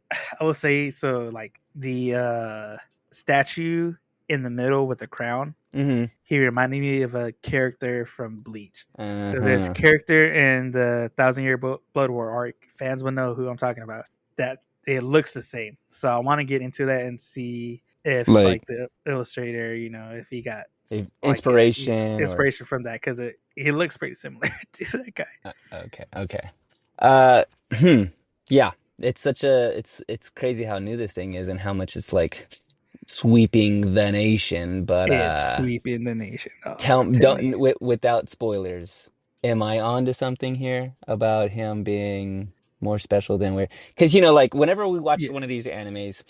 I will say, so like the statue in the middle with the crown, Mm-hmm. he reminded me of a character from Bleach. So there's a Uh-huh. character in the Thousand Year Blood War arc. Fans will know who I'm talking about. That it looks the same. So I want to get into that and see if Like like the illustrator, if he got like inspiration or inspiration from that because he looks pretty similar to that guy. okay, okay. Uh, hmm. Yeah, it's such a it's crazy how new this thing is and how much it's like sweeping the nation, but It's sweeping the nation. Oh, tell tell me. don't without spoilers. Am I on to something here about him being more special than we're? Because like whenever we watch Yeah, one of these animes,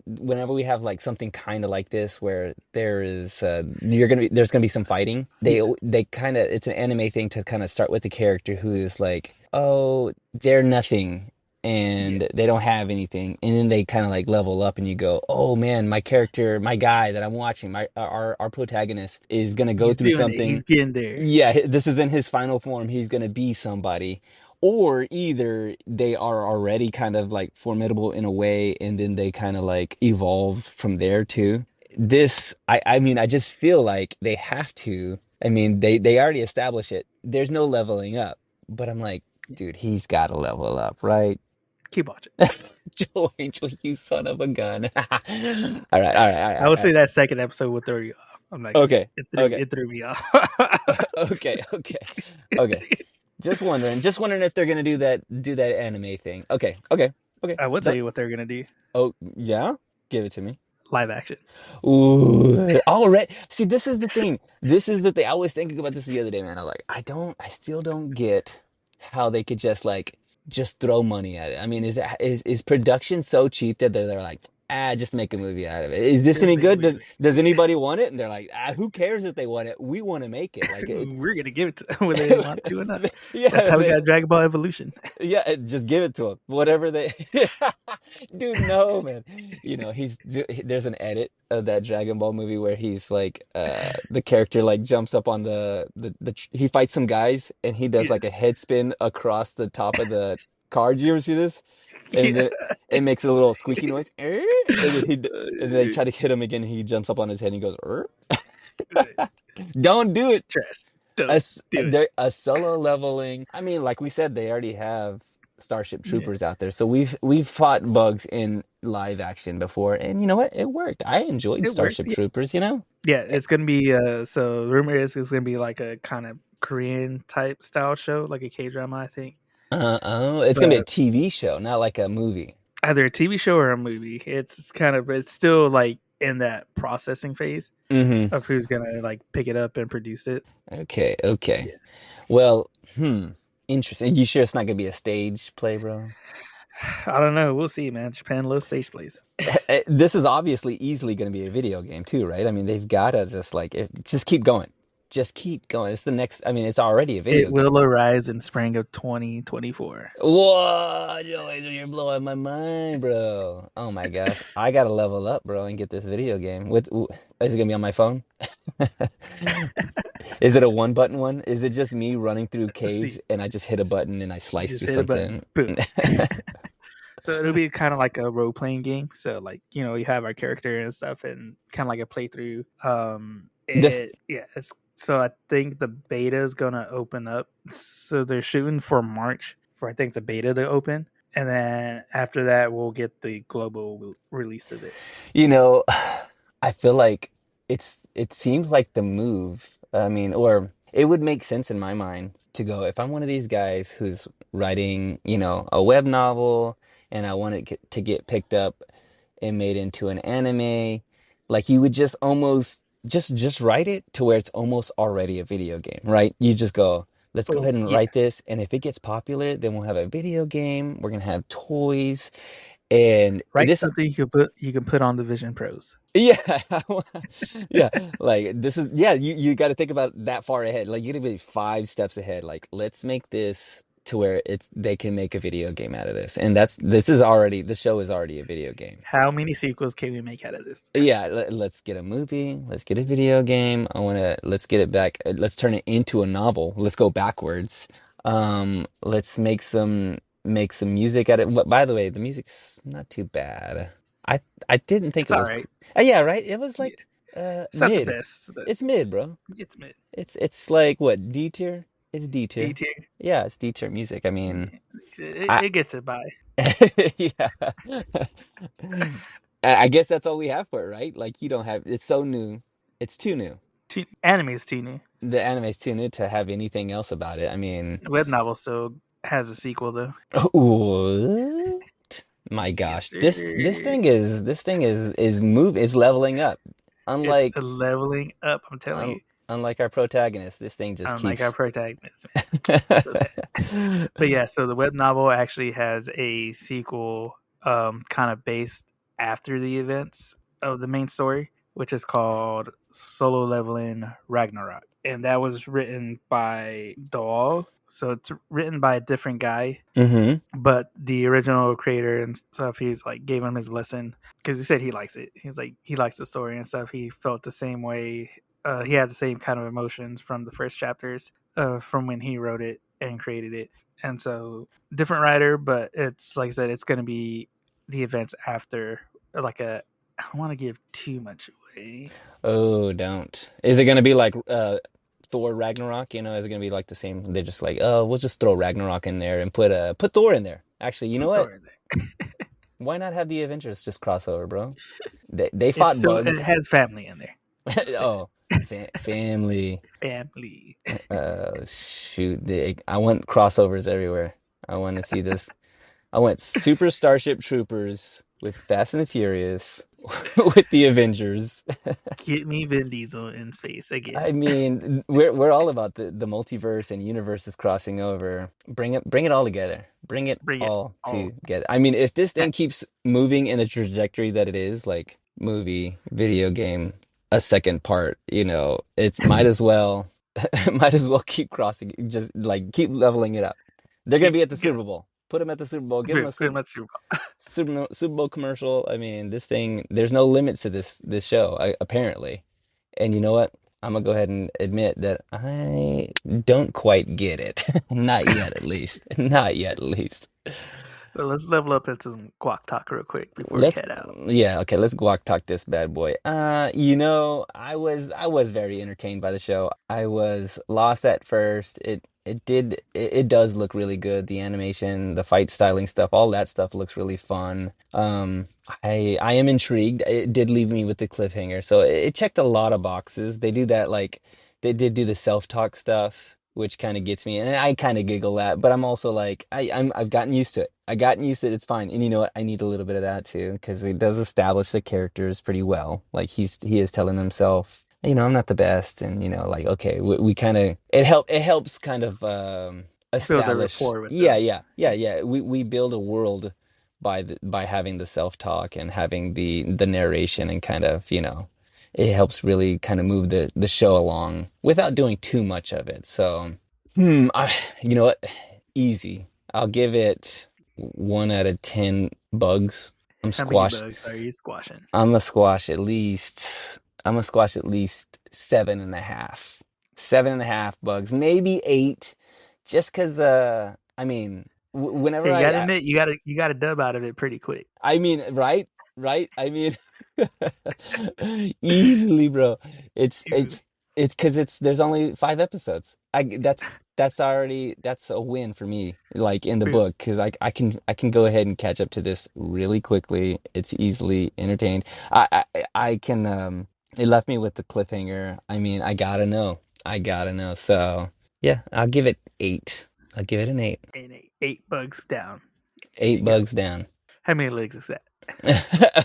whenever we have like something kind of like this where there's gonna be some fighting. yeah, They kind of it's an anime thing to kind of start with the character who is like, oh, they're nothing yeah. and they don't have anything, and then they kind of like level up and you go, oh man, my character, my guy that I'm watching, our protagonist is gonna go He's through doing it. something. He's getting there. Yeah, this is in his final form, he's gonna be somebody. Or either they are already kind of like formidable in a way and then they kind of like evolve from there too. I mean, I just feel like they have to. I mean, they already establish it, there's no leveling up, but I'm like, dude, he's got to level up, right? Keep watching. Joe Angel, you son of a gun. All right, all right, all right, I would all right. say that second episode will throw you off. I'm not gonna. Okay, okay, It threw me off. okay, okay, okay. Just wondering if they're gonna do that anime thing. Okay, okay, okay. I will tell That, you what they're gonna do. oh yeah, give it to me. Live action. Ooh, all right. See, this is the thing. This is the thing. I was thinking about this the other day, man. I was like, I still don't get how they could just throw money at it. I mean, is production so cheap that they're like, just make a movie out of it. Is this Just any make a good? movie. Does anybody want it? And they're like, who cares if they want it? We want to make it. Like it's We're gonna give it to them whether they want to or not. That's yeah, how we got Dragon Ball Evolution. yeah, just give it to him. Whatever they, dude, no, man. There's an edit of that Dragon Ball movie where he's like, the character like jumps up on he fights some guys and he does Yeah, like a head spin across the top of the card. You ever see this? And yeah. then it makes a little squeaky noise, and then and they try to hit him again. And he jumps up on his head and he goes, "Don't do it." Trash. Don't do it. A solo leveling. I mean, like we said, they already have Starship Yeah, Troopers out there, so we've fought bugs in live action before, and you know what? It worked. I enjoyed it worked. Starship Troopers. You know. Yeah, it's gonna be. So the rumor is it's gonna be like a kind of Korean type style show, like a K drama, I think. Oh, it's gonna be a But TV show, not like a movie. either a TV show or a movie. It's still like in that processing phase Hmm. of who's gonna like pick it up and produce it. Okay, okay. Yeah, Well, interesting. You sure it's not gonna be a stage play, bro? I don't know. We'll see, man. Japan loves stage plays. This is obviously easily gonna be a video game too, right? I mean, they've gotta just like just keep going. Just keep going. It's the next, I mean, it's already a It video game. will arise in spring of 2024. Whoa, Joey, you're blowing my mind, bro. Oh my gosh. I gotta level up, bro, and get this video game. Is it gonna be on my phone? Is it a one button one? Is it just me running through Let's caves see. and I just hit a button and I You slice just through hit a button, something? boom. So it'll be kind of like a role playing game. So like you have our character and stuff, and kind of like a playthrough. This, So I think the beta is gonna open up. So they're shooting for March for I think the beta to open, and then after that we'll get the global release of it. you know, I feel like it seems like the move. I mean, or it would make sense in my mind to go if I'm one of these guys who's writing, a web novel and I want it to get picked up and made into an anime, like you would just almost just write it to where it's almost already a video game, right? You just go, let's go Oh ahead and yeah, write this, and if it gets popular, then we'll have a video game. We're gonna have toys, and write something you can put on the Vision Pros. yeah, yeah, like this is yeah, you got to think about that far ahead. Like you got to be 5 steps ahead. Like let's make this to where they can make a video game out of this, and the show is already a video game. How many sequels can we make out of this? Yeah, let's get a movie. Let's get a video game. Let's get it back. Let's turn it into a novel. Let's go backwards. Let's make some music at it. By the way, the music's not too bad. I didn't think It's it all was. right. Yeah, right. It was Yeah, like it's not the mid. best, but It's mid, bro. it's mid. It's like what, D tier? It's D D tier. tier. Yeah, it's D tier music. I mean, Yeah, it, I it gets it by. yeah. I guess that's all we have for it, right? Like you don't have. It's so new. It's too new. Anime is too new. The anime's too new to have anything else about it. I mean, Web novel still has a sequel though. what? My Yes, gosh, this sir. thing is leveling up. It's Unlike leveling up. I'm telling un, you. unlike our protagonist, this thing just Unlike our keeps. protagonist, man. So sad. But yeah, so the web novel actually has a sequel, kind of based after the events of the main story, which is called Solo Leveling Ragnarok, and that was written by Dahl. So it's written by a different guy, Hmm. but the original creator and stuff, he's like gave him his lesson because he said he likes it. He's like he likes the story and stuff. He felt the same way. He had the same kind of emotions from the first chapters, from when he wrote it and created it. And so different writer, but it's like I said, it's going to be the events after, like a. I don't want to give too much away. Oh, don't. Is it gonna be like Thor Ragnarok? Is it gonna be like the same? They're just like, oh, we'll just throw Ragnarok in there and put Thor in there. Actually, you know Put what? Thor in there. Why not have the Avengers just cross over, bro? They It's fought still it bugs. has family in there. I'll say Oh, family. that. Family. Shoot, I want crossovers everywhere. I want to see this. I want Super Starship Troopers with Fast and the Furious with the Avengers. Get me Vin Diesel in space I again. mean, we're all about the multiverse and universes crossing over. Bring it all together. Bring it Bring it all all. together. I mean, if this thing keeps moving in the trajectory that it is, like movie, video game, a second part, it's might as well keep crossing, just like keep leveling it up. They're gonna Keep be at the get Super Bowl. Put them at the Super Bowl. Give them a pretty Super much Super Bowl. Super Bowl commercial. I mean, this thing. There's no limits to this show, apparently. And you know what? I'm gonna go ahead and admit that I don't quite get it. Not yet, at least. Not yet, at least. So let's level up into some guac talk real quick before we Let's, head out. yeah, okay, let's guac talk this bad boy. I was very entertained by the show. I was lost at first. It does look really good. The animation, the fight styling stuff, all that stuff looks really fun. I am intrigued. It did leave me with the cliffhanger, so it checked a lot of boxes. They do that, like they did do the self-talk stuff which kind of gets me, and I kind of giggle at, but I'm also like, I've gotten used to it. I gotten used to it. It's fine. And you know what? I need a little bit of that too, because it does establish the characters pretty well. Like he is telling himself, you know, I'm not the best, and you know, like okay, we kind of it helps kind of Build a establish. rapport with Yeah, them. yeah, yeah, yeah. We build a world by having the self-talk and having the narration and kind of, you know, it helps really kind of move the show along without doing too much of it. So, you know what? Easy. I'll give it 1 out of 10 bugs. I'm How many squash. bugs are you squashing? I'm gonna squash at least. I'm gonna squash at least 7.5. 7.5 bugs, maybe 8. Just because, I mean, whenever Hey, you gotta admit, you got a dub out of it pretty quick. I mean, right? Right? I mean, easily, bro. It's Easily. it's it's because there's only 5 episodes. That's already that's a win for me, like in the Really. book, because I can go ahead and catch up to this really quickly. It's easily entertained. I can it left me with the cliffhanger. I mean, I gotta know. I gotta know. So yeah, I'll give it 8. I'll give it an 8. And 8 bugs down. There Eight you go. bugs down. How many legs is that?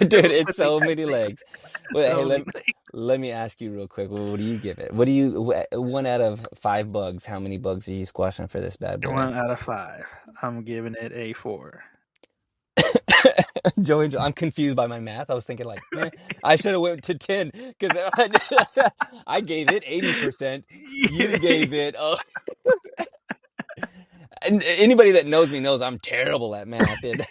Dude, it's What's 8 so times many 6? legs. Well, hey, So many legs. let me ask you real quick. What do you give it? What do you 1 out of 5 bugs? How many bugs are you squashing for this bad boy? 1 out of 5. I'm giving it a 4. Joey, I'm confused by my math. I was thinking like, man, I should have went to 10 because I gave it 80%. You gave it. Oh, and anybody that knows me knows I'm terrible at math. And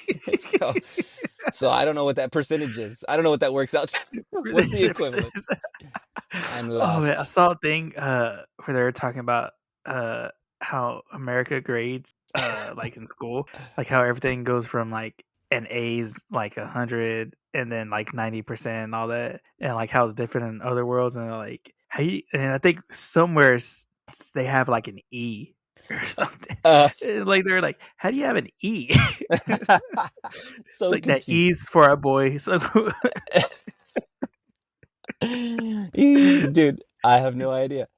so I don't know what that percentage is. I don't know what that works out to. What's the equivalent? I'm Oh man, I lost. saw a thing where they were talking about how America grades like in school, like how everything goes from like an A's like 100 and then like 90% and all that, and like how it's different in other worlds, and like how you, and I think somewhere they have like an E or something. Uh, And, like they're like, how do you have an E? It's so like that confused. E's for our boy. So Dude, I have no idea.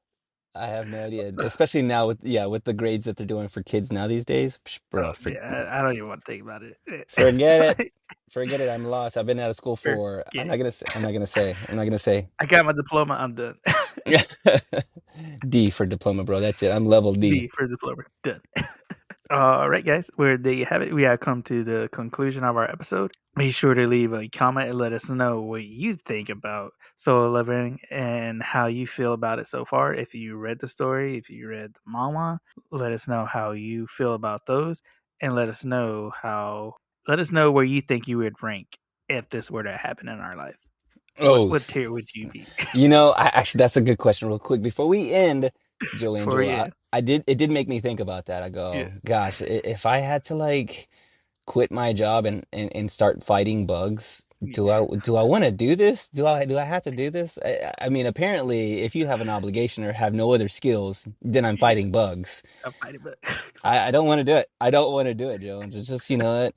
I have no idea. Especially now with the grades that they're doing for kids now these days. Psh, bro, oh man, I don't even want to think about it. forget it. Like, Forget it. I'm lost. I've been out of school for forget I'm it. not gonna say I'm not gonna say. I'm not gonna say. I got my diploma. I'm done. D for diploma, bro. That's it. I'm level D. D for diploma. Done. All right, guys. Where there you have it. We have come to the conclusion of our episode. Be sure to leave a comment and let us know what you think about Solo Leveling and how you feel about it so far. If you read the story, if you read the manga, let us know how you feel about those, and let us know where you think you would rank if this were to happen in our life. Oh, What tier would you be? you know, actually, that's a good question. Real quick before we end, Joe For Angel, you? it did make me think about that. I Yeah. go, gosh, if I had to like quit my job and start fighting bugs, do I want to do this? Do I have to do this? I mean, apparently, if you have an obligation or have no other skills, then I'm Yeah. fighting bugs. I'm fighting, but I don't want to do it. I don't want to do it, Joe. It's just, you know what?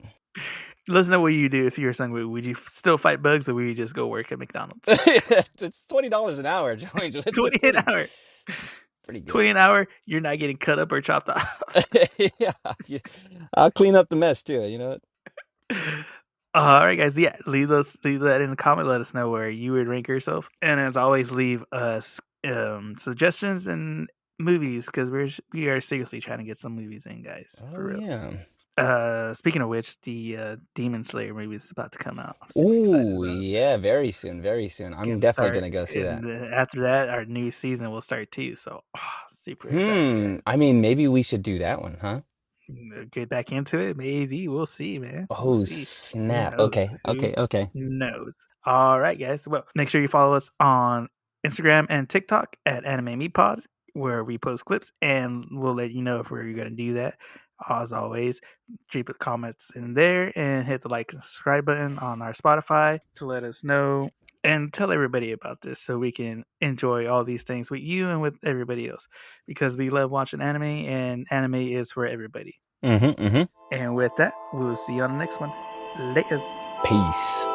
let us know what you do if you were Sungwoo. Would you still fight bugs, or would you just go work at McDonald's? It's $20 an hour, Joe Angel. It's a 20 an hour. it's pretty good. 20 an hour. You're not getting cut up or chopped off. Yeah, I'll clean up the mess too. You know what? All right, guys. Yeah, leave that in the comment. Let us know where you would rank yourself, and as always, leave us suggestions and movies because we are seriously trying to get some movies in, guys. For Oh real. yeah. Speaking of which, the Demon Slayer movie is about to come out. I'm super excited Ooh, about it. yeah, very soon, very soon. I'm Can definitely start, gonna go see that. and after that, our new season will start too. So, super excited, guys. I mean, maybe we should do that one, huh? Get back into it. Maybe we'll see, man. We'll Oh, see. Who snap. knows? Okay, Who okay, okay. knows? All right, guys. Well, make sure you follow us on Instagram and TikTok at Anime Me Pod, where we post clips, and we'll let you know if we're going to do that. As always, keep the comments in there and hit the like and subscribe button on our Spotify to let us know and tell everybody about this so we can enjoy all these things with you and with everybody else because we love watching anime and anime is for everybody. Mm-hmm. And with that, we'll see you on the next one. Laters. Peace.